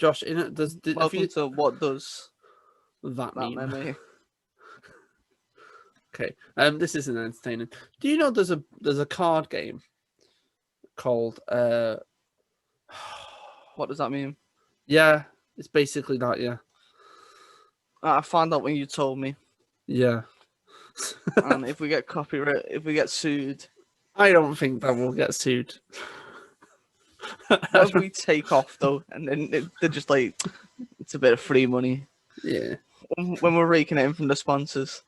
Josh, in it, Welcome to What Does that That meme? Meme? Okay. This isn't entertaining. Do you know there's a card game called What does that mean? Yeah, it's basically that. Yeah. I found out when you told me. Yeah. And if we get copyright, if we get sued, I don't think that will get sued. what if we take off though, and then they're just like, it's a bit of free money Yeah. when we're raking it in from the sponsors.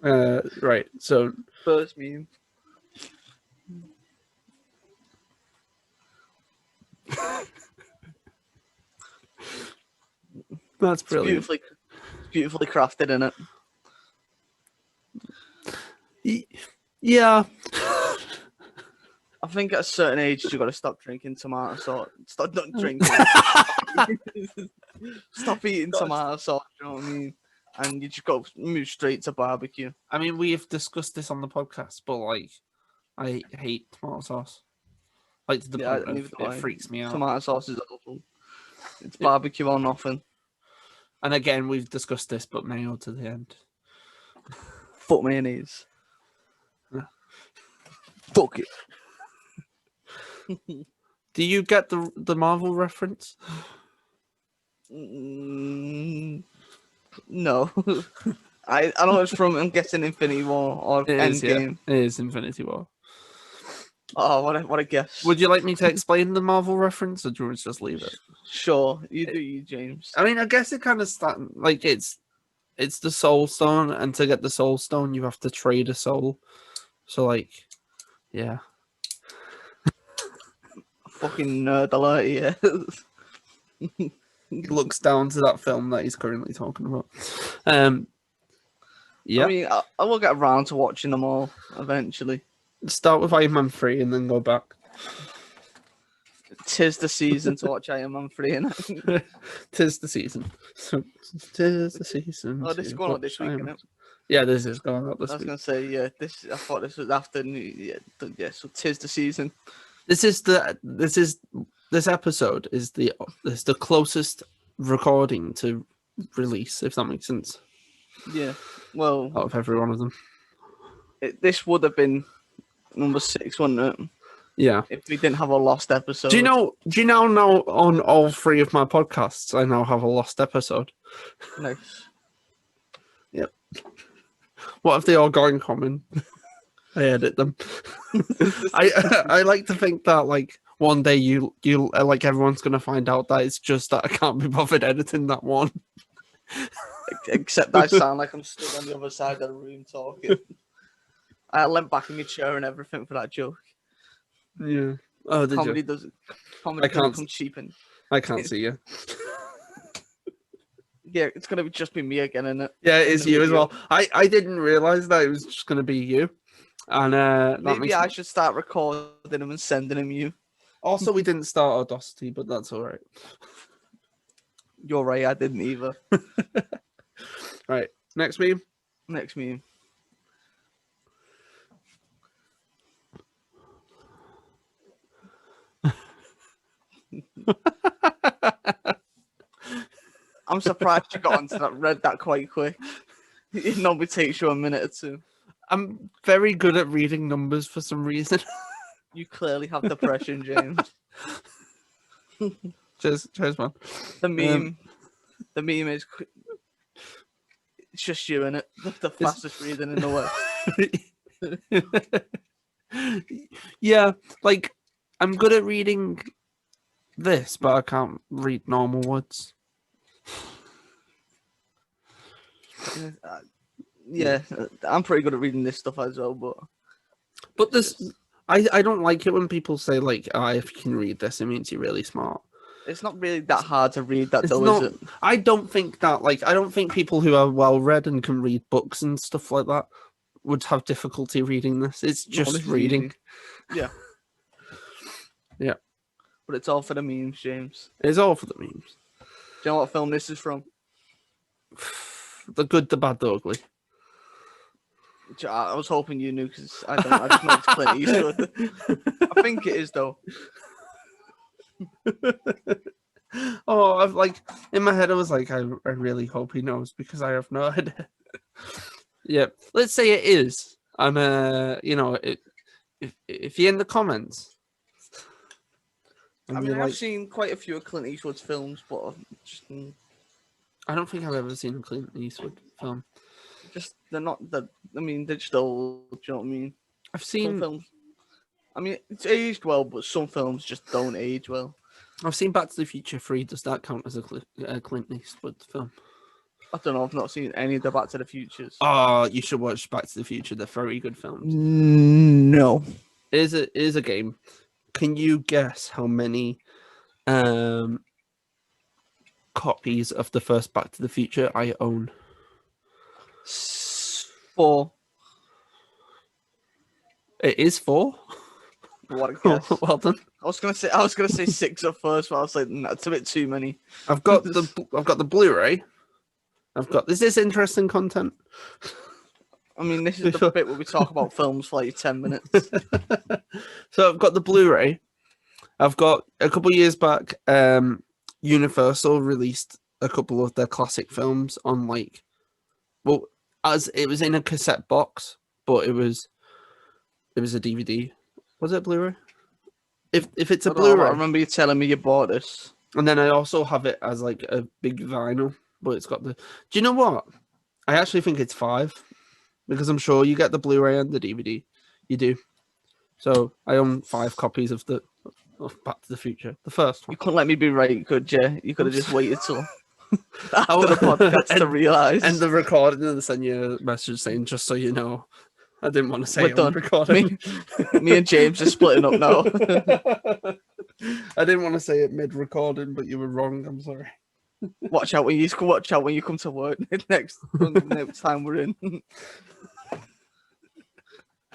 Right. So First meme. that's It's brilliant. beautifully crafted, isn't it? Yeah. I think at a certain age you got to stop drinking tomato sauce. Stop not drinking. Stop eating tomato sauce. You know what I mean? And you just got to move straight to barbecue. I mean, we have discussed this on the podcast, but like, I hate tomato sauce. Like to the point neither of do it I. freaks me out. Tomato sauce is awful. It's barbecue or nothing. And again, we've discussed this, but mayo to the end. Fuck mayonnaise. Yeah. Fuck it. Do you get the Marvel reference? No. I know it's from, I'm guessing, Infinity War or Endgame. Yeah. It is Infinity War. Oh, what a guess. Would you like me to explain the Marvel reference, or do you want to just leave it? Sure, you do, you James. I mean, I guess it kind of like it's the Soul Stone, and to get the Soul Stone, you have to trade a soul. So, like, yeah. Fucking nerd alert here. He looks down to that film that he's currently talking about. Yeah. I mean, I will get around to watching them all eventually. Start with Iron Man 3 and then go back. 'Tis the season to watch Iron Man 3, innit? 'Tis the season. So, 'tis the season. Oh, this is going on this week, innit? Yeah, this is going on this I was week. gonna say, yeah. I thought this was after New Year. Yeah, so 'tis the season. This episode is the closest recording to release, if that makes sense. Yeah. Well, out of every one of them. This would have been number 6, wouldn't it? Yeah. If we didn't have a lost episode. Do you now know on all 3 of my podcasts I now have a lost episode? Nice. Yep. What have they all got in common? I edit them. I like to think that like one day you like everyone's gonna find out that it's just that I can't be bothered editing that one. Except I sound like I'm stood on the other side of the room talking. I leant back in my chair and everything for that joke. Yeah. Oh, did Comedy you? doesn't. I can't come cheap and. I can't see you. Yeah, it's gonna just be me again, isn't it? Yeah, it is you as well. I didn't realize that it was just gonna be you. And maybe I should start recording them and sending them you. Also, we didn't start Audacity, but that's all right. You're right, I didn't either. Right, next meme. Next meme. I'm surprised you got onto that, read that quite quick. It normally takes you a minute or two. I'm very good at reading numbers for some reason. You clearly have depression, James. Cheers, man. The meme is it's just you in it. The fastest reading in the world. Yeah, like I'm good at reading this, but I can't read normal words. Yeah, I'm pretty good at reading this stuff as well, but this, I don't like it when people say like, if you can read this, it means you're really smart. It's not really that hard to read that, though, is it? I don't think that. Like, I don't think people who are well read and can read books and stuff like that would have difficulty reading this. It's just reading. Easy. Yeah. Yeah. But it's all for the memes, James. It's all for the memes. Do you know what film this is from? The Good, the Bad, the Ugly. I was hoping you knew because I just know it's Clint Eastwood. I think it is, though. Oh, I've like in my head I was like, I really hope he knows because I have no idea. Yeah, let's say it is. I'm if you're in the comments, I and mean, you're I've like, seen quite a few of Clint Eastwood's films, but I don't think I've ever seen a Clint Eastwood film. they're not that. I mean, they're just old. Do you know what I mean? I've Some seen films. I mean, it's aged well, but some films just don't age well. Back to the Future 3. Does that count as a Clint Eastwood film? I don't know. I've not seen any of the Back to the Futures. Oh, you should watch Back to the Future. They're very good films. No. It is a game. Can you guess how many copies of the first Back to the Future I own? 4. It is 4. What a guess. Well done. I was gonna say 6 at first, but I was like, that's a bit too many. I've got the Blu-ray. Is this interesting content? I mean, this is the bit where we talk about films for like 10 minutes. So I've got the Blu-ray. I've got a couple of years back. Universal released a couple of their classic films on as it was in a cassette box, but it was a DVD. Was it Blu-ray? If it's a Blu-ray, I remember you telling me you bought this. and then I also have it as like a big vinyl, but it's got the. Do you know what? I actually think it's 5 because I'm sure you get the Blu-ray and the DVD. You do. So I own 5 copies of Back to the Future, the first one. You couldn't let me be right, could you? You could have just waited till after the podcast to realise. And the recording and send you a message saying, just so you know, I didn't want to say We're it done. on recording. Me and James are splitting up now. I didn't want to say it mid-recording, but you were wrong. I'm sorry. Watch out when you come to work next time we're in.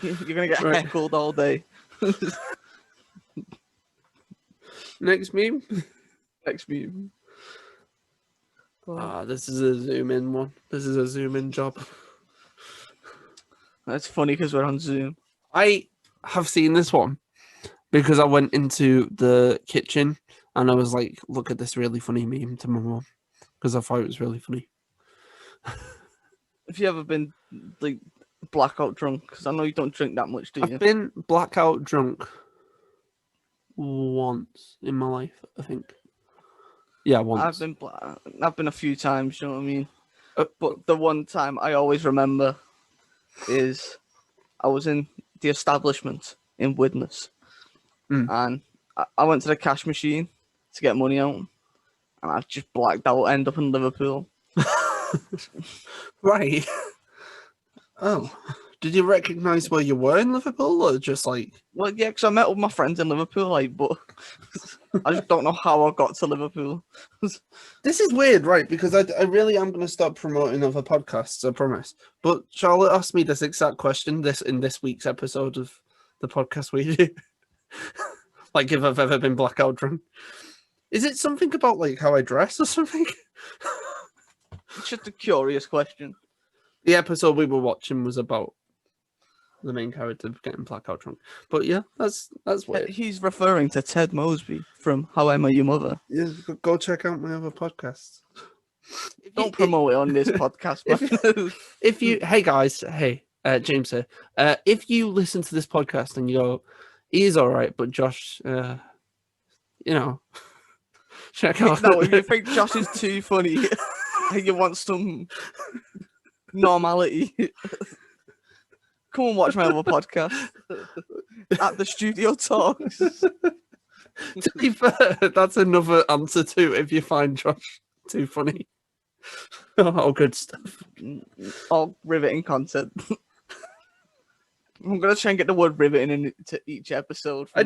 You're gonna get heckled all day. Next meme. This is a zoom in one. This is a zoom in job. That's funny because we're on Zoom. I have seen this one because I went into the kitchen and I was like, look at this really funny meme to my mum because I thought it was really funny. Have you ever been like blackout drunk? Because I know you don't drink that much, do you? I've been blackout drunk once in my life, I think. Yeah, once. I've been a few times, you know what I mean? But the one time I always remember is I was in the establishment in Widnes, and I went to the cash machine to get money out, and I just blacked out, end up in Liverpool. Right. Oh. Did you recognise where you were in Liverpool, or just like? Well, yeah, because I met with my friends in Liverpool, but I just don't know how I got to Liverpool. This is weird, right? Because I really am going to stop promoting other podcasts, I promise. But Charlotte asked me this exact question in this week's episode of the podcast we do. Like, if I've ever been blackout drunk. Is it something about like how I dress or something? It's just a curious question. The episode we were watching was about the main character getting blackout drunk. But yeah, that's weird. He's referring to Ted Mosby from How I Met Your Mother. Yeah, go check out my other podcasts. Don't promote it on this podcast. If you, hey guys, James here. If you listen to this podcast and you go, he's all right, but Josh, check out. No, if you think Josh is too funny and you want some normality, come and watch my other podcast at the Studio Talks. To be fair, that's another answer too. If you find Josh too funny, all good stuff. All riveting content. I'm gonna try and get the word riveting into each episode. I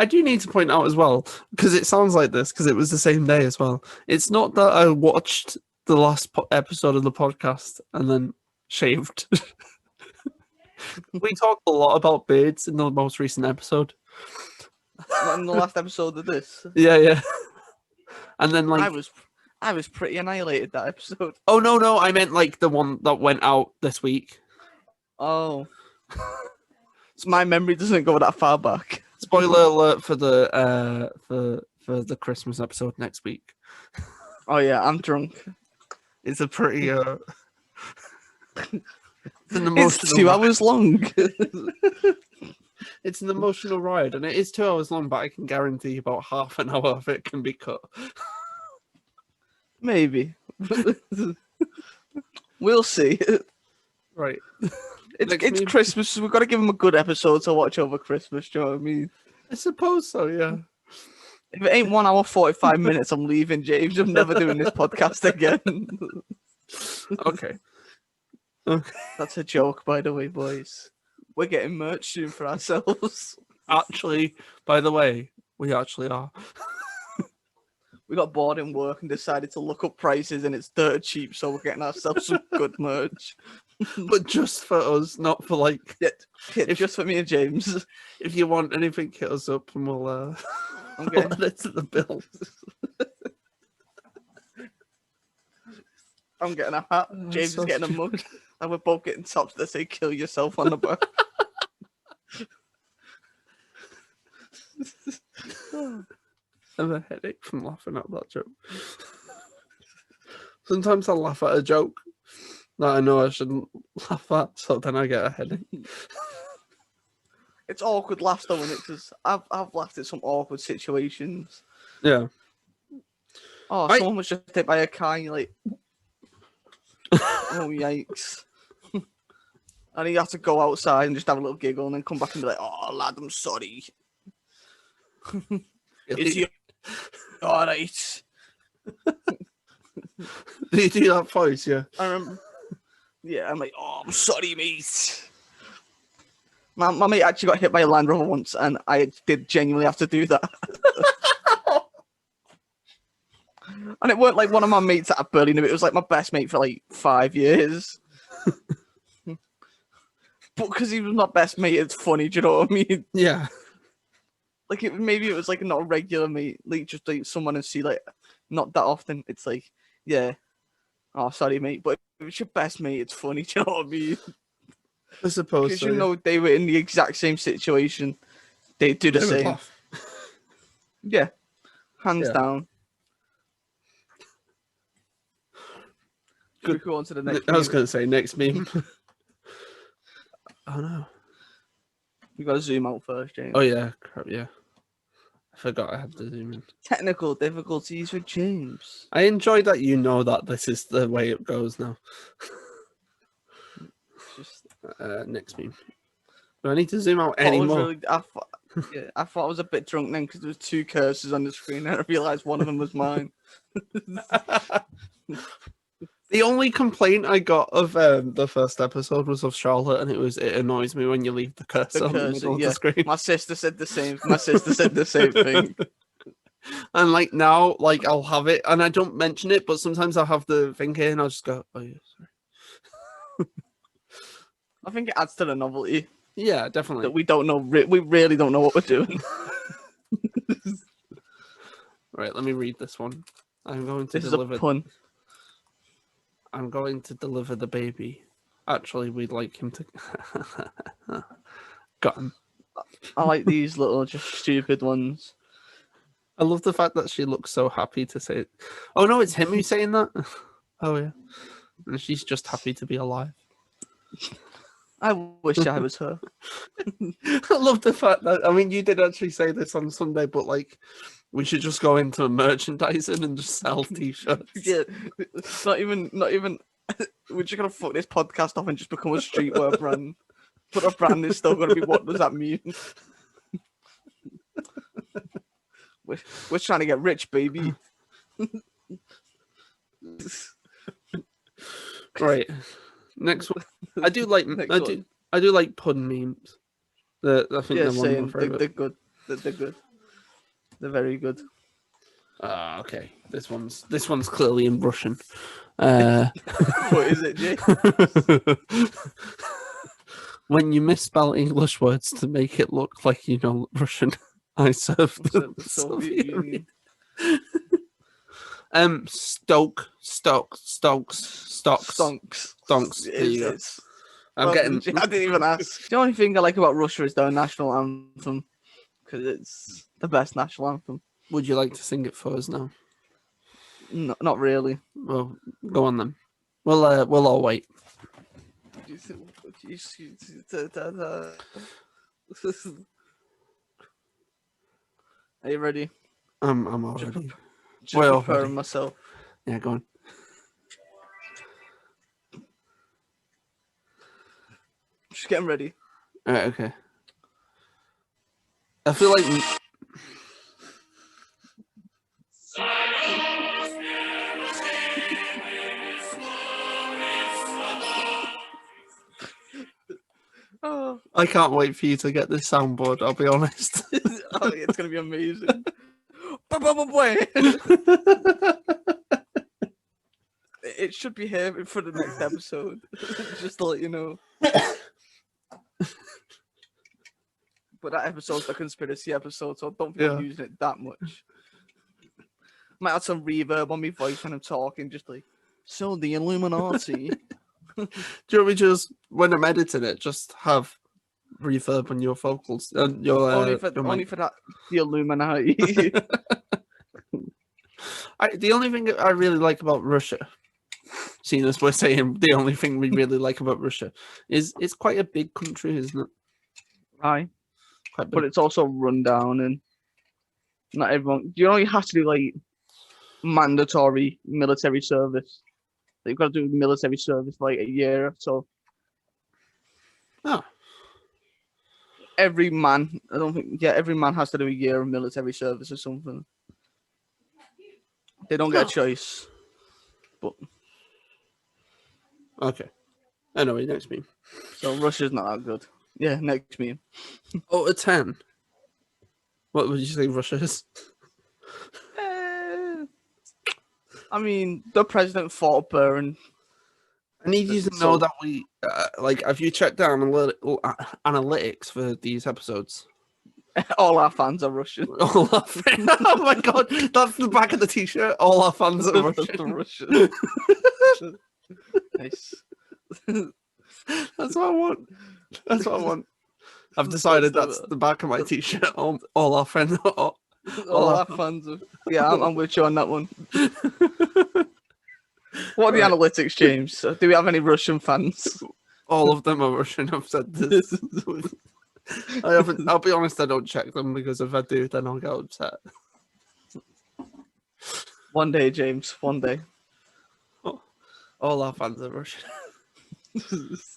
do need to point out as well, because it sounds like this, because it was the same day as well. It's not that I watched the last episode of the podcast and then shaved. We talked a lot about beards in the most recent episode. In the last episode of this. Yeah. And then like I was pretty annihilated that episode. Oh no, I meant like the one that went out this week. Oh. So my memory doesn't go that far back. Spoiler alert for the for for the Christmas episode next week. Oh yeah, I'm drunk. It's a pretty it's an It's emotional 2 ride. hours long. It's an emotional ride, and it is 2 hours long, but I can guarantee about half an hour of it can be cut. Maybe. We'll see. Right. It's Christmas, so we've got to give them a good episode to watch over Christmas, do you know what I mean? I suppose so, yeah. If it ain't 1 hour 45 minutes, I'm leaving, James. I'm never doing this podcast again. Okay. That's a joke, by the way, boys. We're getting merch soon for ourselves. Actually, by the way, we actually are. We got bored in work and decided to look up prices, and it's dirt cheap, so we're getting ourselves some good merch. But just for us, not for like... Just for me and James. If you want anything, hit us up and we'll Okay. add it to the bill. I'm getting a hat. James so is getting a mug. And we're both getting tops that say "kill yourself" on the back. I have a headache from laughing at that joke. Sometimes I laugh at a joke that I know I shouldn't laugh at, so then I get a headache. It's awkward laughs though, isn't it? Because I've laughed at some awkward situations. Yeah. Oh, someone was just hit by a car, and you're like, oh yikes. And you have to go outside and just have a little giggle and then come back and be like, oh lad, I'm sorry. Is he alright? Do you do that voice? Yeah. I remember. Yeah, I'm like, oh, I'm sorry, mate. My mate actually got hit by a Land Rover once, and I did genuinely have to do that. And it weren't like one of my mates that I barely knew. It was like my best mate for like 5 years. But because he was my best mate, it's funny. Do you know what I mean? Yeah. Like maybe it was like not a regular mate, like just like someone I see like not that often. It's like, yeah, oh sorry mate, but if it's your best mate, it's funny. Do you know what I mean? I suppose Because so, you know they were in the exact same situation, they do the They would same. laugh. Yeah, hands down. Should we go on to the next? I was going to say next meme. Oh no. We got to zoom out first, James. Oh yeah, crap, yeah. I forgot I had to zoom in. Technical difficulties with James. I enjoy that you know that this is the way it goes now. Just Next meme. Do I need to zoom out anymore? I thought I was a bit drunk then because there was 2 curses on the screen and I realised one of them was mine. The only complaint I got of the first episode was of Charlotte, and it annoys me when you leave the cursor on the middle of the screen. My sister said the same. My sister said the same thing. And like now, like I'll have it, and I don't mention it, but sometimes I'll have the thing here, and I'll just go, "Oh yeah, sorry." I think it adds to the novelty. Yeah, definitely. That we don't know. We really don't know what we're doing. Right, let me read this one. I'm going to This deliver. is a pun. I'm going to deliver the baby. Actually, we'd like him to. Got him. I like these little, just stupid ones. I love the fact that she looks so happy to say it. Oh no, it's him who's saying that. Oh yeah, and she's just happy to be alive. I wish I was her. I love the fact that, I mean, you did actually say this on Sunday, but like, we should just go into merchandising and just sell t-shirts. Yeah, not even. We're just gonna fuck this podcast off and just become a streetwear brand. But our brand is still gonna be. What does that mean? We're trying to get rich, baby. Right. Next one. I do like pun memes. I think they're one of my favorite. They're good. They're good. They're very good. Okay. This one's clearly in Russian. What is it, Jay? When you misspell English words to make it look like you know Russian, I served the Soviet Union. Stonks. There you go. I didn't even ask. The only thing I like about Russia is their national anthem, because it's the best national anthem. Would you like to sing it for us now? No, not really. Well, go on then. We'll all wait. Are you ready? I'm already. Just Well, preparing ready. myself. Yeah, go on. Just getting ready. All right, okay. I feel like Oh, I can't wait for you to get this soundboard. I'll be honest. oh, it's gonna be amazing. Boy. It should be here for the next episode. Just to let you know. But that episode's the conspiracy episode, so I don't think I'm using it that much. Might add some reverb on my voice when I'm talking, just like, so the Illuminati. Do you want me just, when I'm editing it, just have reverb on your vocals and your only for that, the Illuminati. The only thing I really like about Russia, seeing as we're saying the only thing we really like about Russia, is it's quite a big country, isn't it? Aye. Quite big. But it's also run down, and not everyone. You only have to do like mandatory military service. You've got to do military service for like a year or so. Oh. Every man, I don't think, every man has to do a year of military service or something. They don't get a choice. But okay. Anyway, next meme. So Russia's not that good. Yeah, next meme. Oh, a 10. What would you say Russia is? I mean, the president fought Burn. I need you to know that we, have you checked out analytics for these episodes? All our fans are Russian. All our fans. Oh my god, that's the back of the t-shirt. All our fans are Russian. Nice. That's what I want. That's what I want. I've decided that's the back of my t-shirt. All our friends. All our fans are. Yeah, I'm with you on that one. What are the analytics, James? Do we have any Russian fans? All of them are Russian. I've said this. I haven't. I'll be honest. I don't check them because if I do, then I'll get upset. One day, James. One day. All our fans are Russian.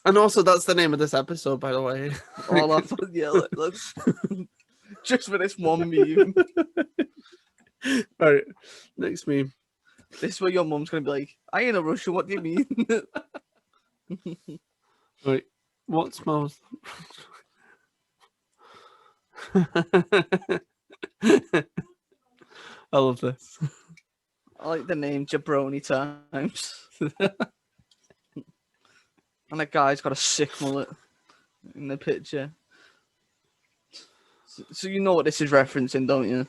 And also, that's the name of this episode, by the way. All our fans. Yeah, let's just for this one meme. All right, next meme. This is where your mum's gonna be like, "I ain't a Russian. What do you mean?" Wait, what smells? I love this. I like the name Jabroni Times. And that guy's got a sick mullet in the picture. So you know what this is referencing, don't you?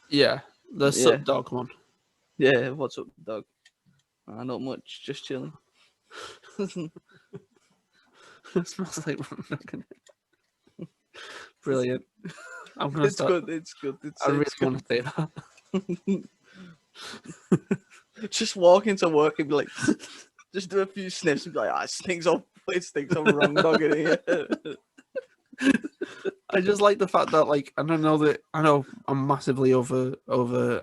Yeah, the Sup Dog one. Yeah, what's up, dog? Not much, just chilling. It smells like rum dog. Brilliant. I'm gonna start. It's good. I really want to say that. Just walk into work and be like, just do a few sniffs and be like, it stinks of rum dog in here. I just like the fact that, like, and I know I'm massively over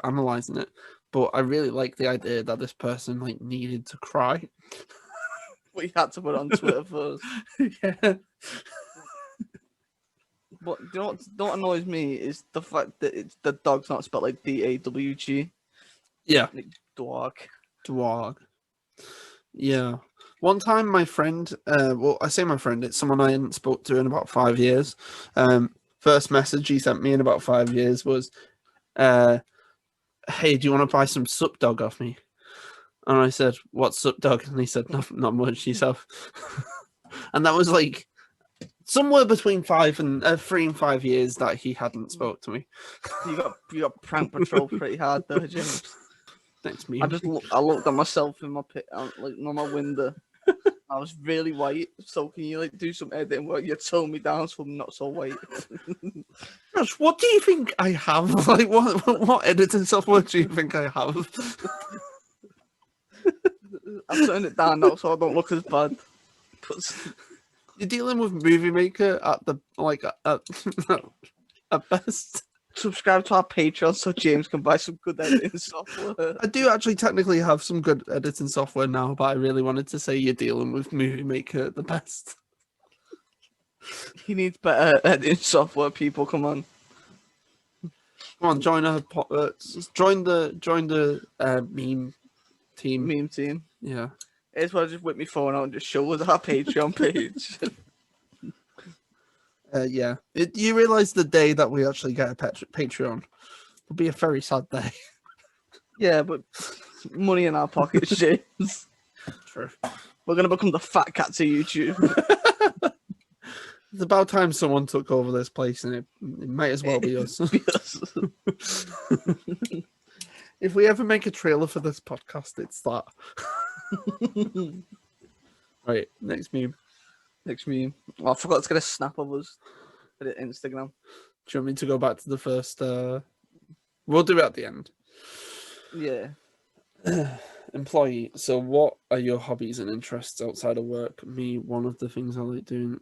analyzing it, but I really like the idea that this person like needed to cry. But you had to put it on Twitter first. Yeah. But you know what annoys me is the fact that the dog's not spelled like D-A-W-G. Yeah. Like dog. Dog. Yeah. One time my friend, well, I say my friend, it's someone I hadn't spoke to in about 5 years. First message he sent me in about 5 years was, hey, do you want to buy some Sup Dog off me? And I said, what's Sup Dog? And he said, not much yourself. And that was like somewhere between 3 and 5 years that he hadn't spoke to me. You got prank patrol pretty hard there, James. Thanks, me. I looked at myself in my pit, like on my window, I was really white, so can you like do some editing where you tone me down so I'm not so white? Josh, what do you think I have? Like, what editing software do you think I have? I've turned it down now so I don't look as bad. You're dealing with Movie Maker at the at best. Subscribe to our Patreon so James can buy some good editing software. I do actually technically have some good editing software now, but I really wanted to say you're dealing with Movie Maker at the best. He needs better editing software. People, come on. Come on, join the meme team. Meme team. Yeah. It's why I just whip my phone out and just show us our Patreon page. Yeah. You realise the day that we actually get a Patreon will be a very sad day. Yeah, but money in our pockets, James. True. We're gonna become the fat cats of YouTube. It's about time someone took over this place, and it might as well be us. If we ever make a trailer for this podcast, it's that. Right, next meme. Oh, I forgot to get a snap of us at Instagram. Do you want me to go back to the first? We'll do it at the end. Yeah. Employee. So, what are your hobbies and interests outside of work? Me, one of the things I like doing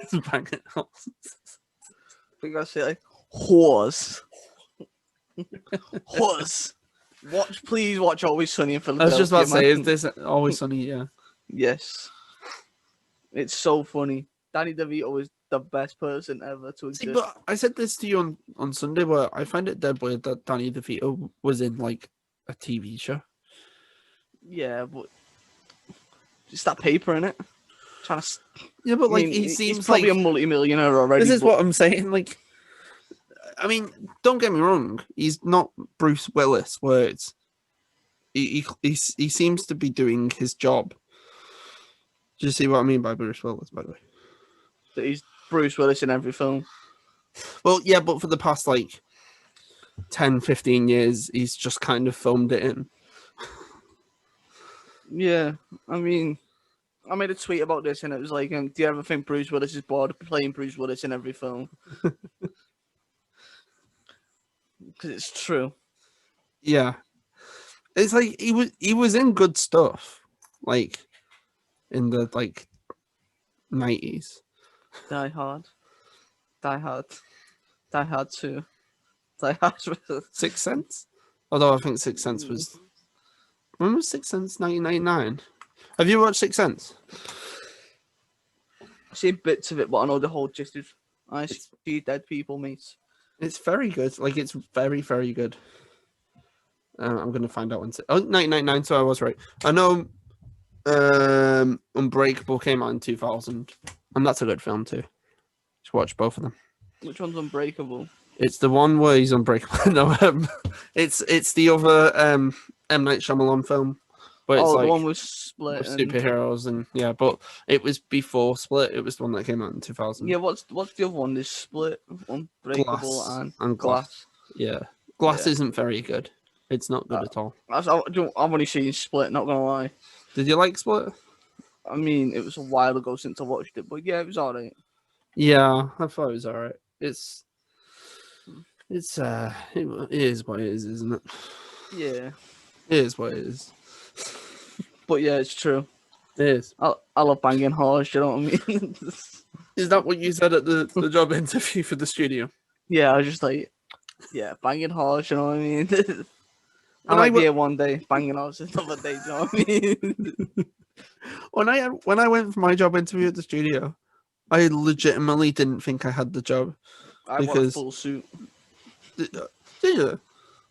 is banging houses. I think I say like whores. Whores. Please watch Always Sunny in I Philadelphia. was just about to say, man. is this Always Sunny? Yeah. Yes. It's so funny. Danny DeVito is the best person ever to exist. See, but I said this to you on Sunday, where I find it dead weird that Danny DeVito was in like a TV show. Yeah, but it's that paper in it. Trying to. Yeah, but like I mean, he seems he's probably like a multi-millionaire already. this is what I'm saying. Like, I mean, don't get me wrong. He's not Bruce Willis, where it's he seems to be doing his job. Do you see what I mean by Bruce Willis, by the way? That he's Bruce Willis in every film. Well, yeah, but for the past like 10, 15 years, he's just kind of filmed it in. Yeah, I mean, I made a tweet about this, and it was like, do you ever think Bruce Willis is bored of playing Bruce Willis in every film? Because it's true. Yeah, it's like he was in good stuff, like in the like 90s. Die Hard 2, Die Hard. Sixth Sense. Although I think Sixth Sense was. When was Sixth Sense? 1999. Have you watched Sixth Sense? I've seen bits of it, but I know the whole gist is I see dead people, mate. It's very good. Like, it's very, very good. I'm going to find out when. 1999, so I was right. I know Unbreakable came out in 2000, and that's a good film too. Just watch both of them. Which one's Unbreakable? It's the one where he's unbreakable. No, it's the other M. Night Shyamalan film. But it's the like one with Split with and superheroes and yeah, but it was before Split. It was the one that came out in 2000. Yeah, what's the other one? There's Split, Unbreakable, and Glass. Yeah, Glass Yeah. isn't very good. It's not good at all. I've only seen Split. Not gonna lie. Did you like Split? I mean, it was a while ago since I watched it, but yeah, it was alright. Yeah, I thought it was alright. It is what it is, isn't it? Yeah, It is what it is. but yeah, it's true. It is. I love banging horse. You know what I mean? Is that what you said at the job interview for the studio? Yeah, I was just like, yeah, banging horse. You know what I mean? I When might be here one day, banging horse another day. You know what I mean? When I went for my job interview at the studio, I legitimately didn't think I had the job. I wore a full suit. Did you?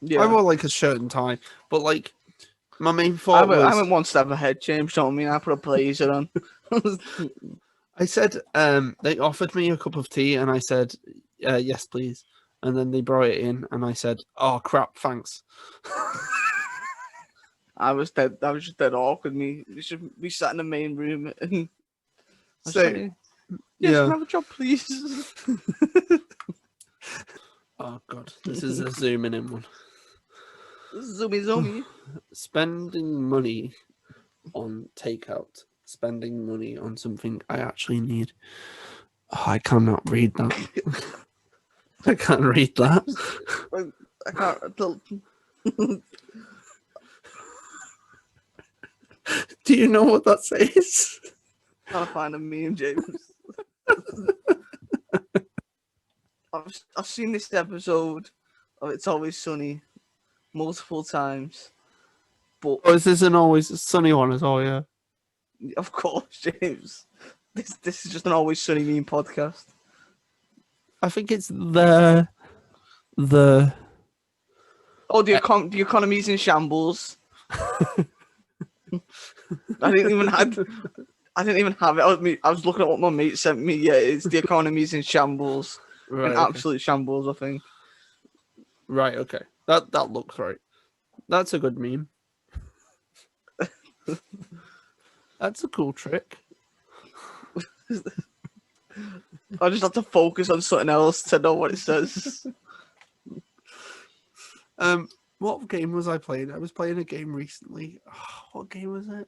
Yeah, I wore like a shirt and tie, but like my main thought was I went one step ahead, James. You know what I mean? I put a blazer on. I said they offered me a cup of tea and I said yes please, and then they brought it in and I said oh crap thanks. I was just dead awkward. We sat in the main room and I was So like, yes, can I have a job, please? Oh god, this is a zooming in one. Zoomy. Spending money on takeout spending money on something I actually need. Oh, I cannot read that. I can't read that. I can't. Do you know what that says? Trying to find a meme, James. I've seen this episode of It's Always Sunny multiple times, but Oh, is this an Always Sunny one as well? Yeah. of course, James, this is just an Always Sunny meme podcast. I think it's Oh, the economy's in shambles. I didn't even have it. I was looking at what my mate sent me. Yeah, it's the economy's in shambles. right. In absolute shambles, I think. Right. Okay. That looks right. That's a good meme. That's a cool trick. I just have to focus on something else to know what it says. What game was I playing? I was playing a game recently. Oh, what game was it?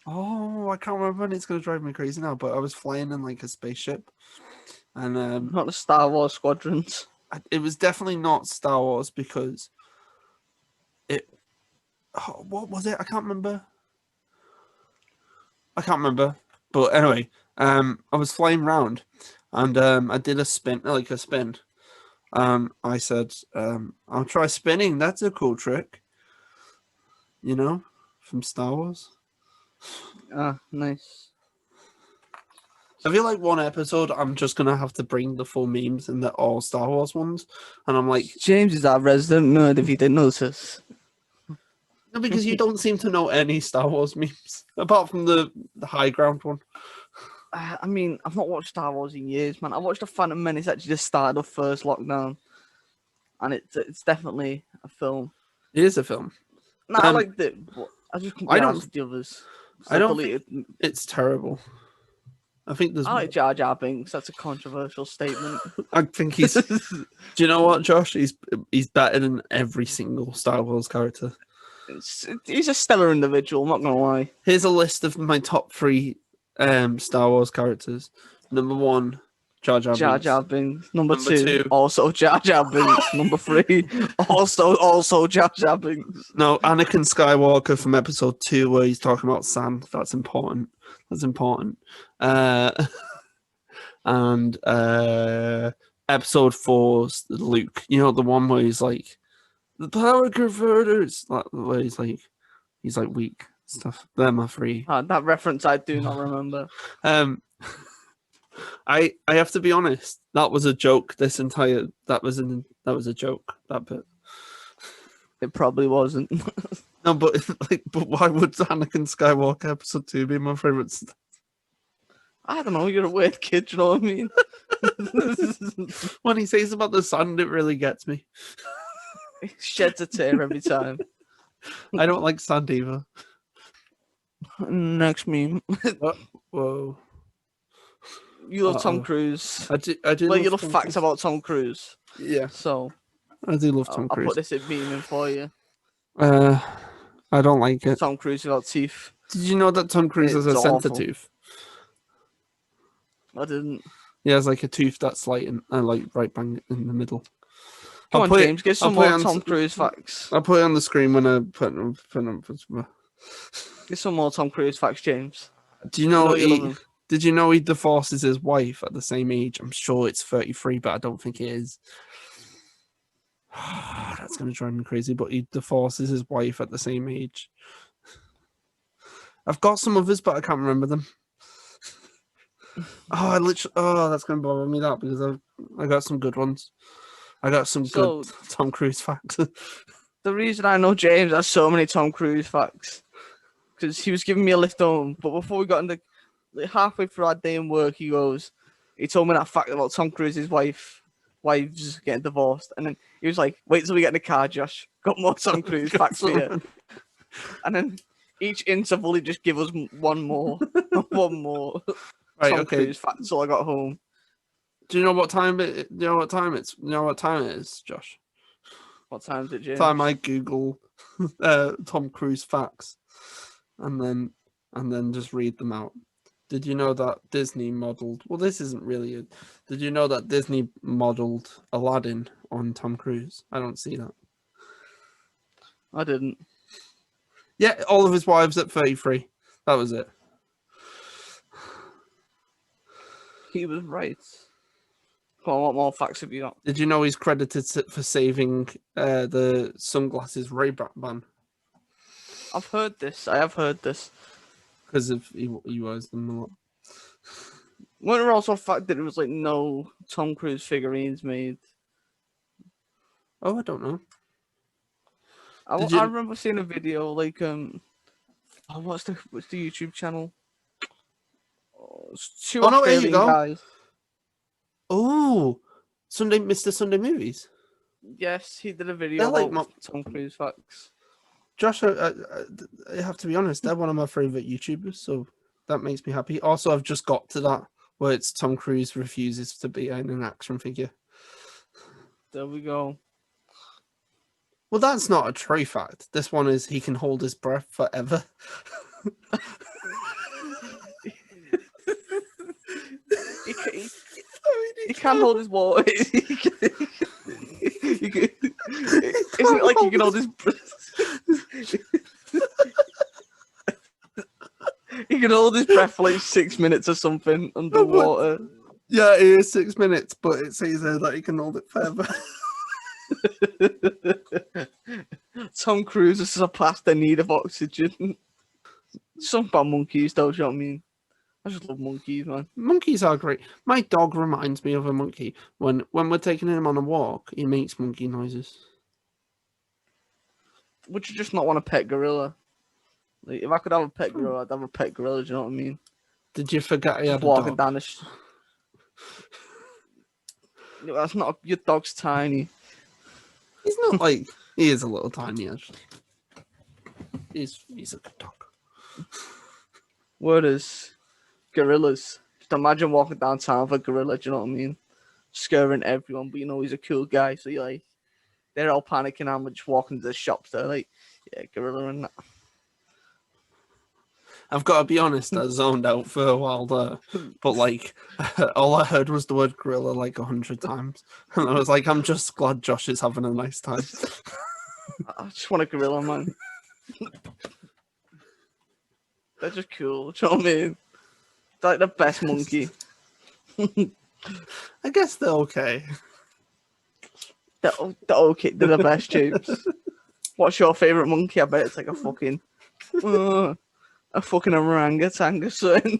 Oh, I can't remember, and it's gonna drive me crazy now. But I was flying in like a spaceship, and Not the Star Wars Squadrons. it was definitely not Star Wars because it. Oh, what was it? I can't remember. But anyway, I was flying round, and I did a spin. I said, I'll try spinning. That's a cool trick. You know, from Star Wars. Ah, nice. I feel like one episode I'm just gonna have to bring the full memes and they're all Star Wars ones, and I'm like, James is our resident nerd. If you didn't notice, no, because you don't seem to know any Star Wars memes apart from the high ground one. I mean, I've not watched Star Wars in years, man. I watched The Phantom Menace actually just started the first lockdown, and it's definitely a film. It is a film. No, I liked it, but I just couldn't I be don't- arsed with the others. I don't think it's terrible. I think there's. I like Jar Jar Binks. That's a controversial statement. I think he's. Do you know what, Josh? He's better than every single Star Wars character. He's a stellar individual. I'm not gonna lie. Here's a list of my top 3 Star Wars characters. Number 1, Jar Jar Binks. Jar Jar Binks. Number Number two, two. also Jar Jar Binks. Number 3, also Jar Jar Binks. No, Anakin Skywalker from episode 2 where he's talking about sand. That's important. And episode 4, Luke. You know, the one where he's like, the power converters. Where he's like weak stuff. They're my 3. That reference I do not remember. I have to be honest. That was a joke. That was a joke. That bit. It probably wasn't. No, but why would Anakin Skywalker episode 2 be my favorite? I don't know. You're a weird kid. You know what I mean? When he says about the sand, it really gets me. He sheds a tear every time. I don't like sand either. Next meme. Whoa. You love Tom Cruise. I do. Well, you love Tom facts Cruise. about Tom Cruise. Yeah, So I do love Tom I'll Cruise. put this in meme in for you. I don't like it. Tom Cruise without teeth. Did you know that Tom Cruise has a It's center awful. tooth? I didn't. He has like a tooth that's like right bang in the middle. Come I'll on, put it- James. Get I'll some put it more on Tom s- Cruise facts. I'll put it on the screen when I put it. Get some more Tom Cruise facts, James. Do you know you love him. Did you know he divorces his wife at the same age? I'm sure it's 33, but I don't think it is. That's gonna drive me crazy. But he divorces his wife at the same age. I've got some others, but I can't remember them. That's gonna bother me that because I got some good ones. I got some good Tom Cruise facts. The reason I know James has so many Tom Cruise facts because he was giving me a lift home, but before we got into halfway through our day in work, he told me that fact about Tom Cruise's wives getting divorced, and then he was like, "Wait till we get in the car, Josh. Got more Tom Cruise facts for you." And then each interval, he just give us one more, Right, Tom okay. Cruise fact. So I got home. Do you know what time it? You know what time it's? You know what time it is, Josh? What time is it, James? Time I Google Tom Cruise facts, and then and then just read them out. Did you know that Disney modeled? Well, this isn't really it. Did you know that Disney modeled Aladdin on Tom Cruise? I don't see that. I didn't. Yeah, all of his wives at 33. That was it. He was right. Come on, what more facts have you got? Did you know he's credited for saving the sunglasses Ray-Ban I've heard this. I have heard this. because of he wears them a lot. Wasn't there also a fact that it was like no Tom Cruise figurines made? Oh, I don't know. I remember seeing a video like what's the YouTube channel? Oh, it's two Oh, no, there you Australian go. guys. Oh, Mr. Sunday Movies. Yes, he did a video They're about like Tom Cruise facts. Josh, I have to be honest, they're one of my favorite YouTubers, so that makes me happy. Also, I've just got to that where it's Tom Cruise refuses to be in an action figure. There we go. Well, that's not a true fact. This one is he can hold his breath forever. He can't hold his water. Isn't it like he can hold his breath? He can hold his breath for like 6 minutes or something underwater. Yeah, it is 6 minutes, but it says there that he can hold it forever. Tom Cruise has surpassed the need of oxygen. Something about monkeys, though, do you know what I mean? I just love monkeys, man. Monkeys are great. My dog reminds me of a monkey. When we're taking him on a walk, he makes monkey noises. Would you just not want a pet gorilla? Like, if I could have a pet gorilla, I'd have a pet gorilla, do you know what I mean? Did you forget he had Just a walking dog? down the No, that's not. Your dog's tiny. He's not like he is a little tiny actually. He's a good dog. Word is gorillas. Just imagine walking downtown with a gorilla. Do you know what I mean? Scaring everyone, but you know he's a cool guy. So you're like, they're all panicking. I'm just walking to the shops. They're like, yeah, gorilla and that. I've got to be honest, I zoned out for a while there, but like all I heard was the word gorilla like 100 times, and I was like, I'm just glad Josh is having a nice time. I just want a gorilla, man. They're just cool. Do you know what I mean? They're like the best monkey. I guess they're okay. They're okay. They're the best, James. What's your favorite monkey? I bet it's like a fucking orangutan or something.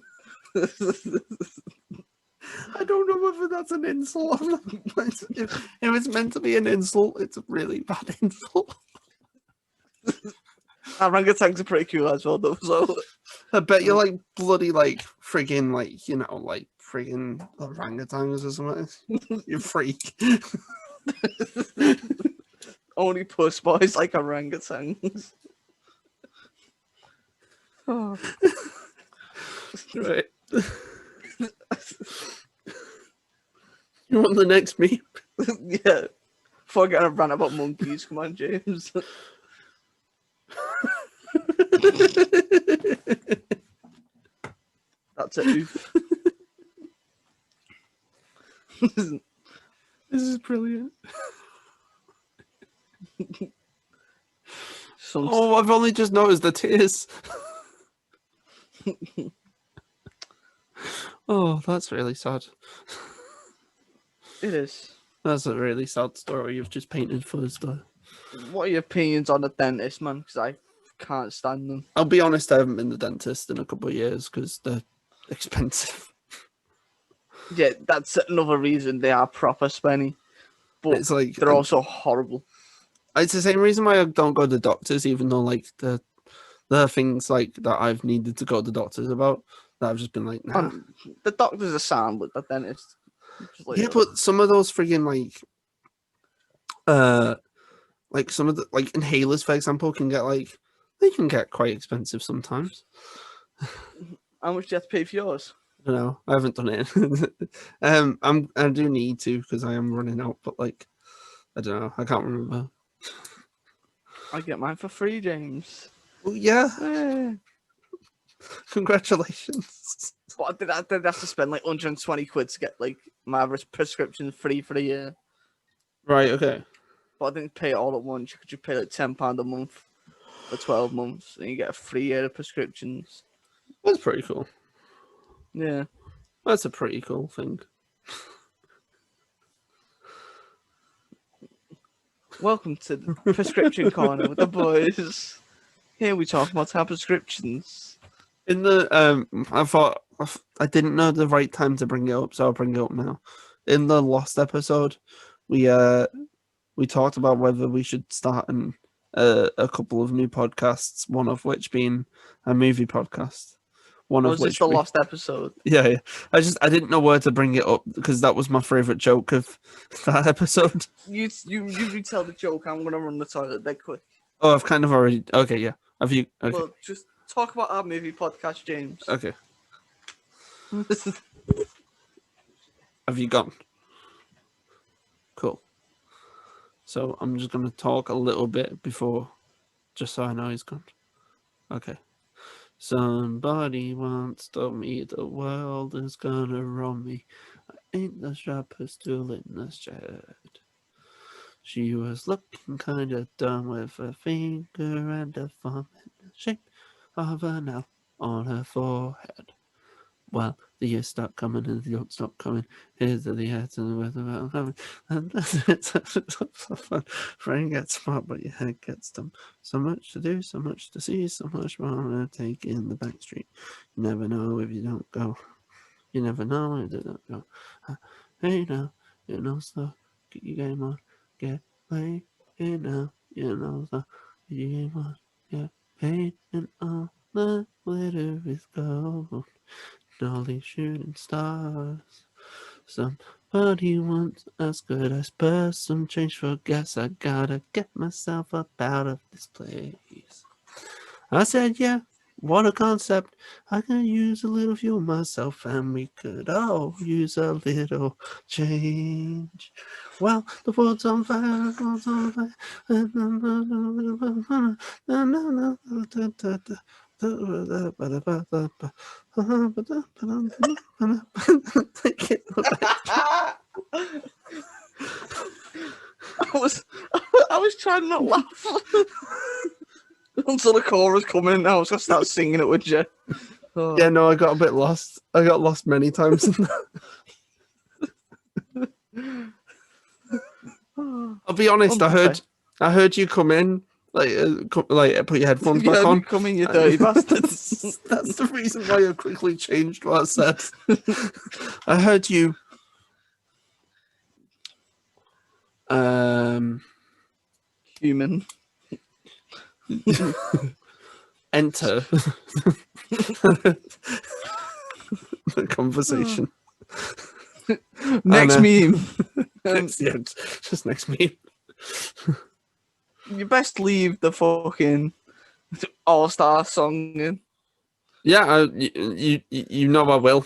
I don't know whether that's an insult or not. If it's meant to be an insult, it's a really bad insult. Orangutans are pretty cool as well, though. So I bet you're like bloody like friggin' like, you know, like friggin' orangutans or something. You freak. only puss boys like orangutans. Oh. Right. You want the next meme? Yeah. Before I get a rant about monkeys, come on, James. That's it. Oof. This is brilliant. Oh, I've only just noticed the tears. Oh, that's really sad. It is. That's a really sad story you've just painted for us there. What are your opinions on the dentist, man? Because I can't stand them. I'll be honest, I haven't been to the dentist in a couple of years because they're expensive. Yeah, that's another reason they are proper spenny. But It's like they're also horrible. It's the same reason why I don't go to doctors, even though like there are things like that I've needed to go to doctors about that I've just been like, nah. The doctors are sound, but the dentist. Like, yeah, but some of those friggin' like some of the like inhalers, for example, they can get quite expensive sometimes. How much do you have to pay for yours? I don't know. I haven't done it. I do need to because I am running out, but like I don't know. I can't remember. I get mine for free, James. Well, yeah. Congratulations. But I did have to spend like 120 quid to get like my prescription free for a year. Right, okay. But I didn't pay it all at once. You could just pay like £10 a month for 12 months, and you get a free year of prescriptions. That's pretty cool. Yeah. That's a pretty cool thing. Welcome to the prescription corner with the boys. Here we talk about our prescriptions. In the I thought I didn't know the right time to bring it up, so I'll bring it up now. In the Lost episode, we talked about whether we should start a couple of new podcasts, one of which being a movie podcast. One of Was which this the Lost episode? Yeah. I didn't know where to bring it up because that was my favorite joke of that episode. You retell the joke. I'm gonna run the toilet dead quick. Oh, I've kind of already. Okay, yeah. Have you? Okay. Well, just talk about our movie podcast, James. Okay. Have you gone? Cool. So I'm just gonna talk a little bit before, just so I know he's gone. Okay. Somebody once told me the world is gonna roll me. I ain't the sharpest tool in the shed. She was looking kinda dumb with a finger and a thumb in the shape of an L on her forehead. Well, the years start coming and the jokes stop coming. Here's to the heads and the weather about coming. And it's fun. Brain gets smart, but your head gets dumb. So much to do, so much to see, so much more to take in the back street. You never know if you don't go. You never know if you don't go. Hey now, you know, so get your game on, get played. Hey now, you know, so get your game on, get paid, and all the glitter is gold. Dolly shooting stars. Somebody once asked, could I spare some change for gas? I gotta get myself up out of this place. I said, yeah, what a concept. I can use a little fuel myself, and we could all use a little change. Well, the world's on fire, the world's on fire. I was trying not to laugh until the chorus coming, and I was gonna start singing it with you. Oh. Yeah, no, I got a bit lost. I got lost many times in that. I'll be honest. I heard you come in, like put your headphones back on. Come in, you dirty bastards. That's the reason why I quickly changed what I said. I heard you. Human. Enter the conversation. Next meme. Yeah, just next meme. You best leave the fucking all-star song in. Yeah, you know I will.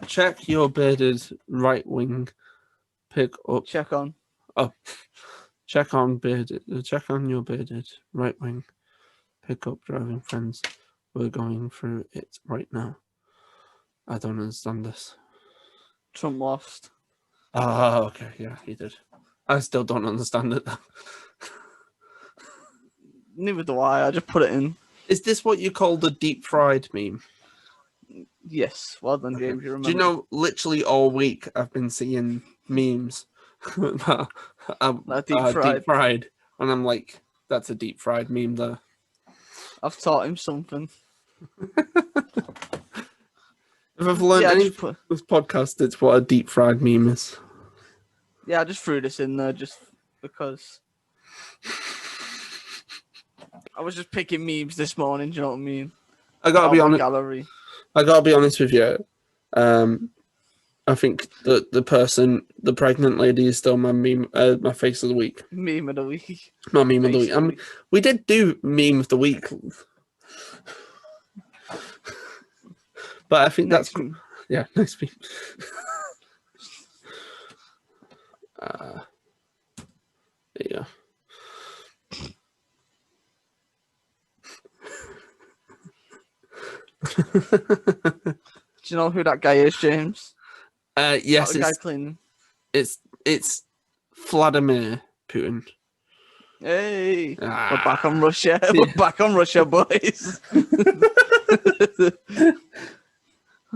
Check your bearded right wing. Pick up. Check on. Oh, check on your bearded right wing. Pick up driving friends. We're going through it right now. I don't understand this. Trump lost. Oh, okay, yeah, he did. I still don't understand it. Neither do I. I just put it in. Is this what you call the deep fried meme? Yes. Well done, James. Okay. You remember. Do you know, literally all week I've been seeing memes that are deep fried, and I'm like, that's a deep fried meme there. I've taught him something. If I've learned anything this podcast, it's what a deep fried meme is. Yeah, I just threw this in there just because I was just picking memes this morning. Do you know what I mean? I gotta be honest. Gallery. I gotta be honest with you. I think the pregnant lady is still my meme, my face of the week. Meme of the week. My meme of the week. I mean, we did do meme of the week, but I think next that's meme. Yeah, next meme. There you go. Do you know who that guy is, James? Yes, That guy cleaning. it's Vladimir Putin. Hey, we're back on Russia. We're back on Russia, boys.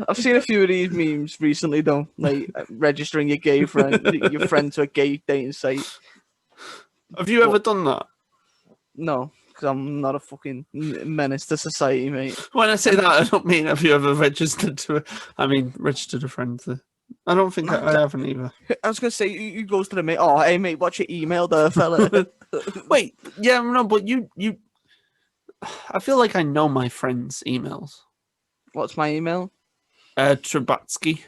I've seen a few of these memes recently, though, like registering your friend to a gay dating site. Have you ever done that? No, because I'm not a fucking menace to society, mate. When I say that, I don't mean have you ever registered registered a friend to. I don't think I haven't either. I was gonna say you goes to the mate. Oh, hey mate, what's your email there, fella? Wait, yeah, no, but you. I feel like I know my friends' emails. What's my email? Trubatsky.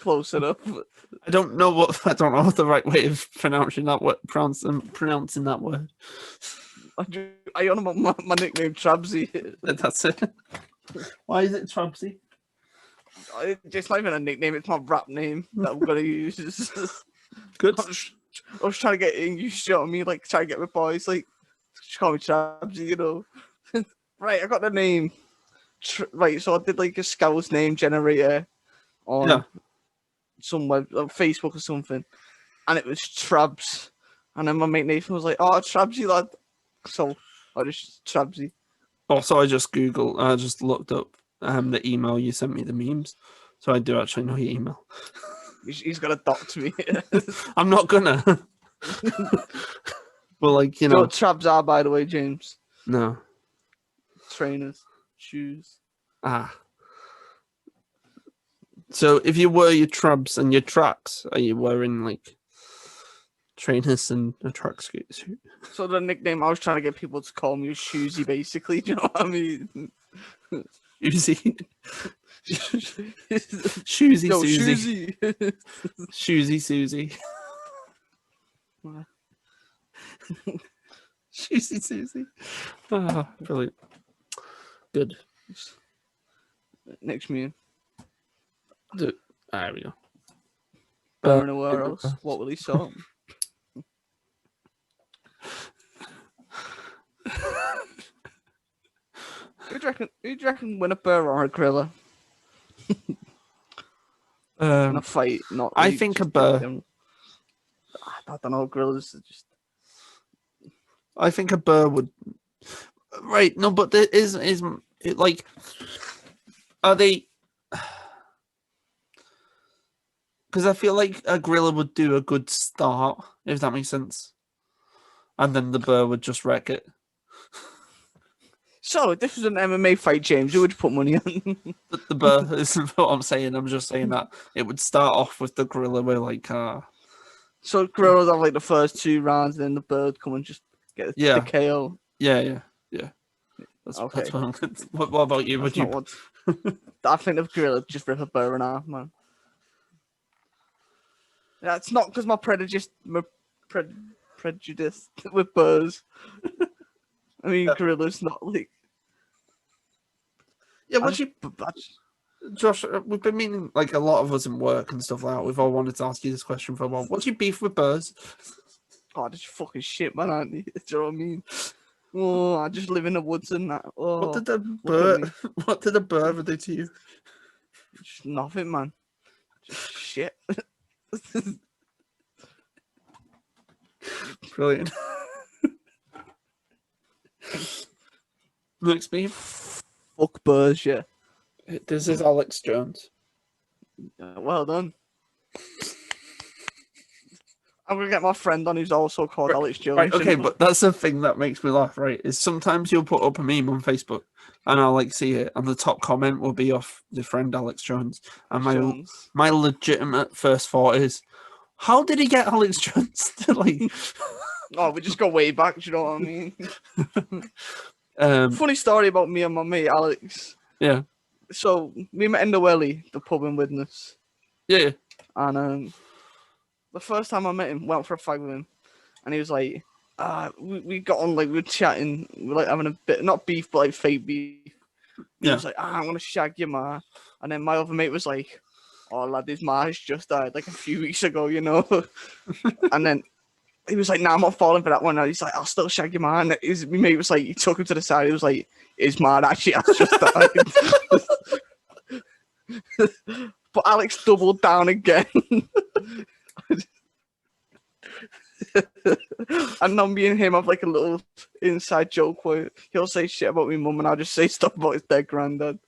Close enough. I don't know what the right way of pronouncing that word. Pronouncing that word. I on about my nickname Trabsy. That's it. Why is it Trabsy? It's not even a nickname. It's my rap name that I'm gonna use. Good. I was trying to get English, you know what I mean? Like, trying to get my boys, like, just call me Trabsy, you know? Right, I got the name. Right, so I did, like, a Scouse name generator on some web, on Facebook or something, and it was Trabs. And then my mate Nathan was like, oh, Trabsy, lad. So, I just, Trabsy. Also, I just looked up the email you sent me the memes. So I do actually know your email. He's gonna dox me. I'm not gonna. Well, like, you know know. what Trabs are, by the way, James? No. Trainers, shoes. Ah. So if you wear your Trabs and your tracks, are you wearing like trainers and a track suit? So the nickname I was trying to get people to call me was Shoesy, basically. Do you know what I mean? Shoesy. Shoesy Yo, Susie. Shoesy. Shoesy Susie. Shoesy Susie. Oh, brilliant. Good. Next meme. There we go. Bear in a warehouse. What will he sell? Who do you reckon win a bear or a gorilla? In a fight, not. I think a bear. I don't know. Gorillas are just. I think a bear would. Right, no, but there is it like. Are they? Because I feel like a gorilla would do a good start, if that makes sense, and then the bear would just wreck it. So if this was an MMA fight, James, who would you put money on? The bear isn't what I'm saying. I'm just saying that it would start off with the gorilla with like. So gorillas have like the first 2 rounds, and then the bird come and just get the KO. Yeah. That's okay. That's what about you? Would you? I think the gorilla just rip a bear in half, man. That's not because my prejudice with birds. I mean, gorillas not like. Yeah, Josh, we've been meaning, like, a lot of us in work and stuff like that. We've all wanted to ask you this question for a while. What's your beef with birds? Oh, that's fucking shit, man, aren't you? Do you know what I mean? Oh, I just live in the woods and that. Oh, what did the bird do to you? Just nothing, man. Just shit. Brilliant. Next beef. Fuck birds, yeah. This is Alex Jones. Well done. I'm gonna get my friend on who's also called Alex Jones. Right, okay, but that's the thing that makes me laugh, right? Is sometimes you'll put up a meme on Facebook and I'll like see it, and the top comment will be off the friend Alex Jones. And my legitimate first thought is, how did he get Alex Jones to like? Oh, we just go way back. Do you know what I mean? Funny story about me and my mate Alex. Yeah. So we met in the Welly, the pub in Widnes. Yeah. And the first time I met him, went for a fag with him, and he was like, we got on, like, we were chatting, we were like having a bit, not beef, but like fake beef. He was like, I'm gonna shag your ma. And then my other mate was like, oh lad, his ma has just died like a few weeks ago, you know. And then he was like, "Nah, I'm not falling for that one." And he's like, "I'll still shag your man." My mate was like, he took him to the side. He was like, "His man actually has just died." But Alex doubled down again. And now me and him have like a little inside joke where he'll say shit about my mum and I'll just say stuff about his dead granddad.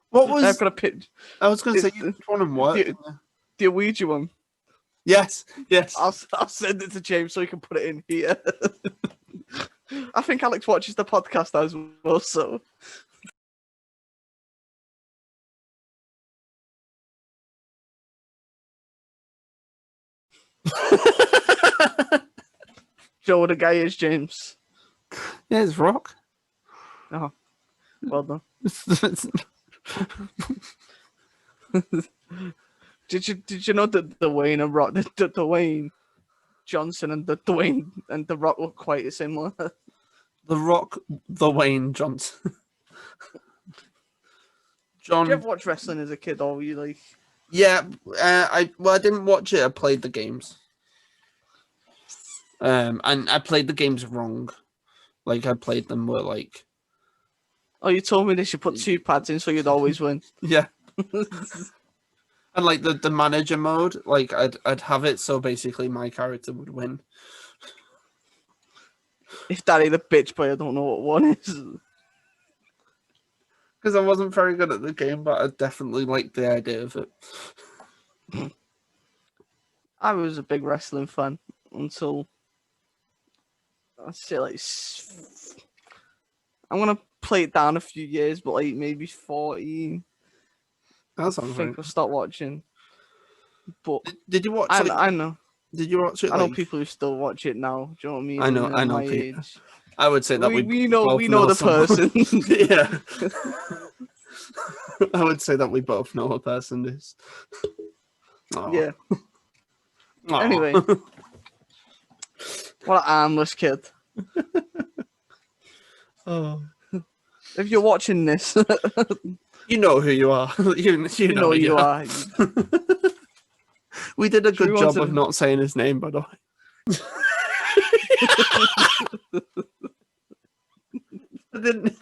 What was? I've got a pitch. I was going to say you one and what? The Ouija one. Yes. I'll send it to James so he can put it in here. I think Alex watches the podcast as well, so. Joe, the guy is James. Yeah, it's Rock. Oh, well done. Did you know that Dwayne and Rock, the Dwayne Johnson and the Dwayne and the Rock look quite similar? The Rock, the Wayne Johnson. John. Did you ever watch wrestling as a kid, or were you like? Yeah, I didn't watch it. I played the games. And I played the games wrong. Like I played them were like. Oh, you told me they should put 2 pads in so you'd always win. Yeah. And like the manager mode, like I'd have it so basically my character would win. If Daddy the bitch boy, I don't know what one is. Because I wasn't very good at the game, but I definitely liked the idea of it. I was a big wrestling fan until I'd say like I'm gonna play it down a few years, but like maybe 14. That's I think I'll start watching. But did you watch? I know. Did you watch it? I know people who still watch it now. Do you know what I mean? I know. I know. People. I would say that we know the person. Yeah. I would say that we both know a person who's. Aww. Yeah. Aww. Anyway, what an armless kid. Oh. If you're watching this, you know who you are. you know who you are. We did a good job of not saying his name, by the way. I didn't.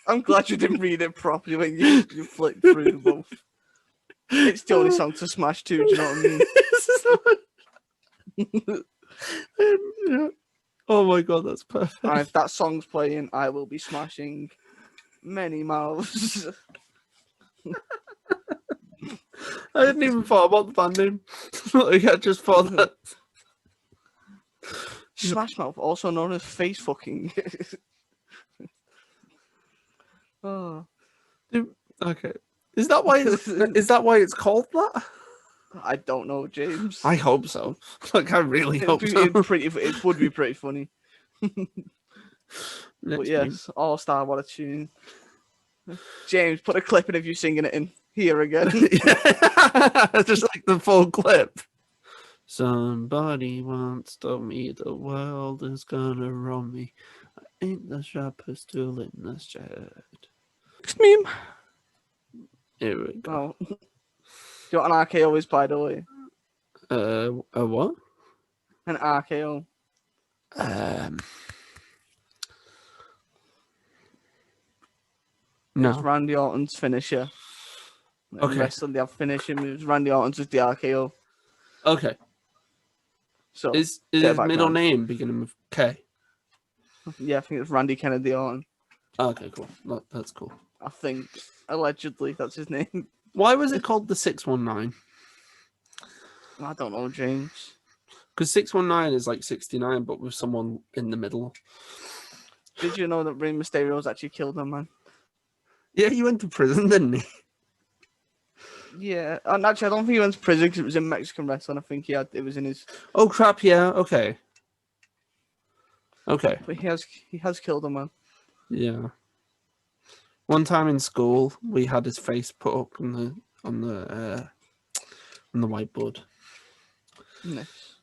I'm glad you didn't read it properly when you flicked through them both. It's the only song to smash too, do you know what I mean? Oh my god, that's perfect. And if that song's playing, I will be smashing many mouths. I hadn't even thought about the band name. Like, I just thought that. Smash Mouth, also known as face fucking. Oh. Okay. Is that why it's called that? I don't know, James. I hope so. Like I really hope so. It would be pretty funny. But yes, All Star, what a tune. James, put a clip in of you singing it in here again. Just like the full clip. Somebody once told me the world is gonna roll me. I ain't the sharpest tool in the shed. Next meme. Here we go. Oh. Do you want an RKO is, by the way? A what? An RKO. No. It's Randy Orton's finisher. Okay. The rest of the finisher moves. Randy Orton's with the RKO. Okay. So is his middle name beginning with K? Yeah, I think it's Randy Kennedy Orton. Okay, cool. That's cool. I think allegedly that's his name. Why was it called the 619? I don't know, James. Because 619 is like 69, but with someone in the middle. Did you know that Rey Mysterio's actually killed him, man? Yeah, he went to prison, didn't he? Yeah, and actually, I don't think he went to prison because it was in Mexican wrestling. I think it was in his. Oh crap! Yeah. Okay. Okay. But he has killed him, man. Yeah. One time in school, we had his face put up on the whiteboard. Nice.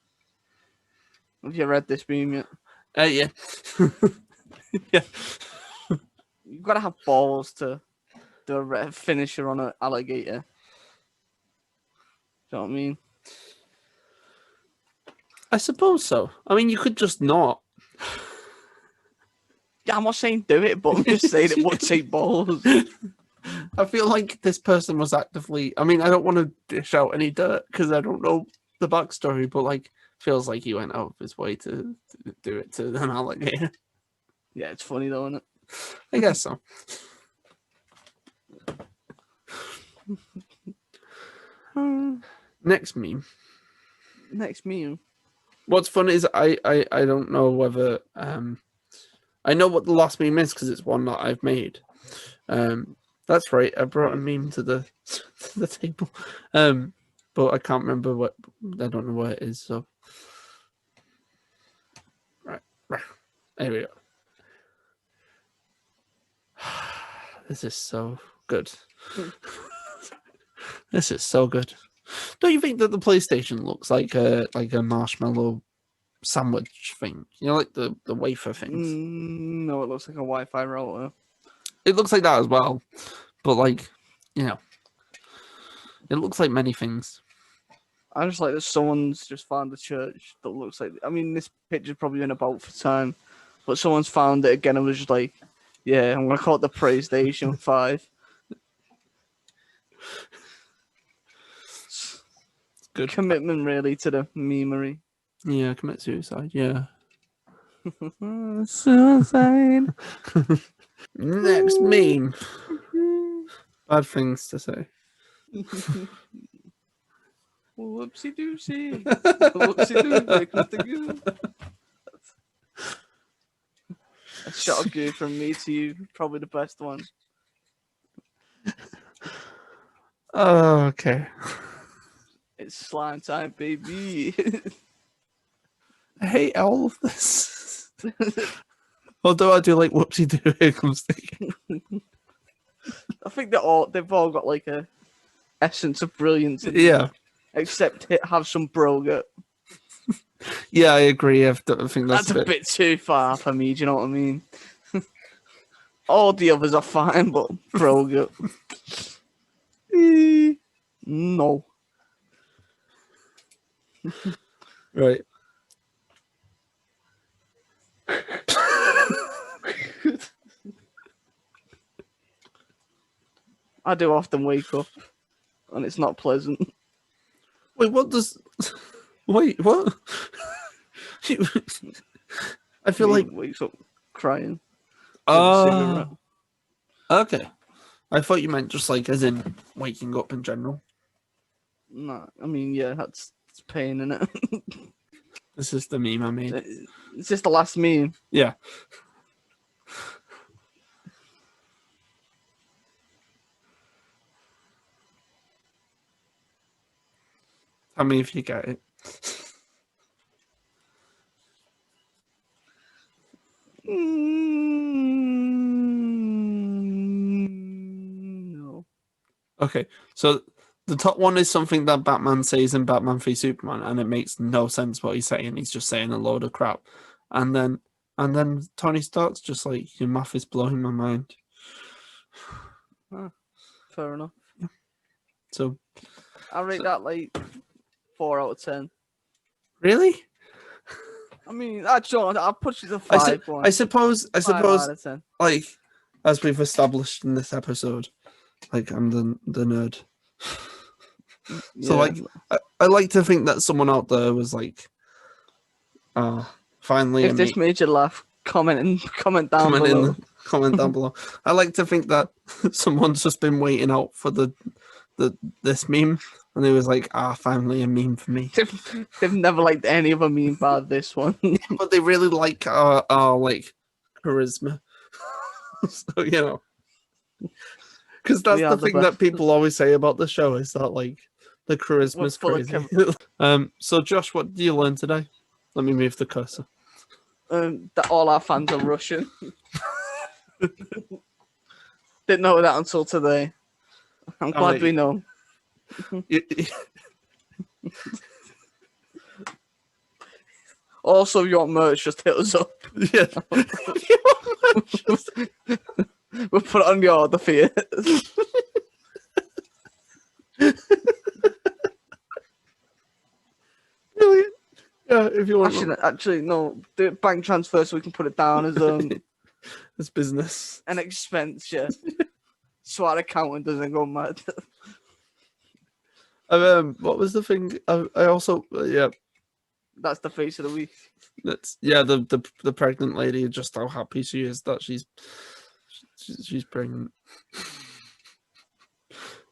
Have you read this meme yet? Yeah. Yeah. You've got to have balls to do a finisher on an alligator. Do you know what I mean? I suppose so. I mean, you could just not. Yeah, I'm not saying do it, but I'm just saying it would take balls. I feel like this person was actively. I mean, I don't want to dish out any dirt because I don't know the backstory, but like, feels like he went out of his way to do it to an alligator. Yeah, it's funny though, isn't it? I guess so. Next meme. Next meme. What's funny is I don't know whether I know what the last meme is because it's one that I've made. That's right. I brought a meme to the table, but I can't remember what. I don't know what it is. So right, there we go. This is so good. This is so good. Don't you think that the PlayStation looks like a marshmallow sandwich thing? You know, like the wafer things. No, it looks like a Wi-Fi router. It looks like that as well, but like, you know, it looks like many things. I just like that someone's just found a church that looks like. I mean, this picture's probably been about for time, but someone's found it again and was just like, "Yeah, I'm gonna call it the PlayStation 5." Good commitment, really, to the memery. Yeah, commit suicide. Yeah. Suicide. Next meme. Bad things to say. Whoopsie doopsie. Whoopsie doopsie. A shot of goo from me to you, probably the best one. Oh, okay. It's slime time, baby. I hate all of this. Although I do like whoopsie doo, here comes the. I think they've all got like a essence of brilliance in Yeah. them, except have some broga. Yeah, I agree. I think That's a bit too far for me, do you know what I mean? All the others are fine, but broga. No. Right. I do often wake up, and it's not pleasant. Wait, what does? Wait, what? I feel like wakes up crying. oh, okay. I thought you meant just like as in waking up in general. No, I mean, yeah, it's pain, isn't it? This is the meme I made. It's just the last meme. Yeah. Tell me if you get it. No. Okay, so the top one is something that Batman says in Batman v Superman, and it makes no sense what he's saying. He's just saying a load of crap, and then Tony Stark's just like, your math is blowing my mind. Fair enough. Yeah. So I rate that like 4 out of 10. Really? I mean, I'll push it to 5. I suppose 5 out of 10. like, as we've established in this episode, like, I'm the nerd. So like, I like to think that someone out there was like, finally. If this made you laugh, comment down below. Comment down below. I like to think that someone's just been waiting out for this meme, and it was like, finally a meme for me. They've never liked any other meme bar this one. But they really like our like charisma. So, you know, because that's the thing that people always say about the show is that like the charisma's crazy. So Josh, what did you learn today? Let me move the cursor. That all our fans are Russian. Didn't know that until today. I'm glad we know. Also, if you want merch, just hit us up. Yeah. We'll put it on your order for you. Brilliant. Yeah, if you want. Actually, no. Do it bank transfer so we can put it down as It's business. an expense, yeah. So our accountant doesn't go mad. What was the thing? I also yeah. That's the face of the week. The pregnant lady, just how happy she is that she's pregnant.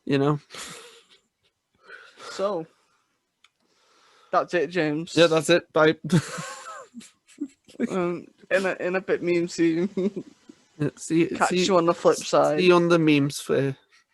You know. So that's it, James. Yeah, that's it. Bye. In a bit meme scene. See Catch you on the flip side. See you on the memes fair.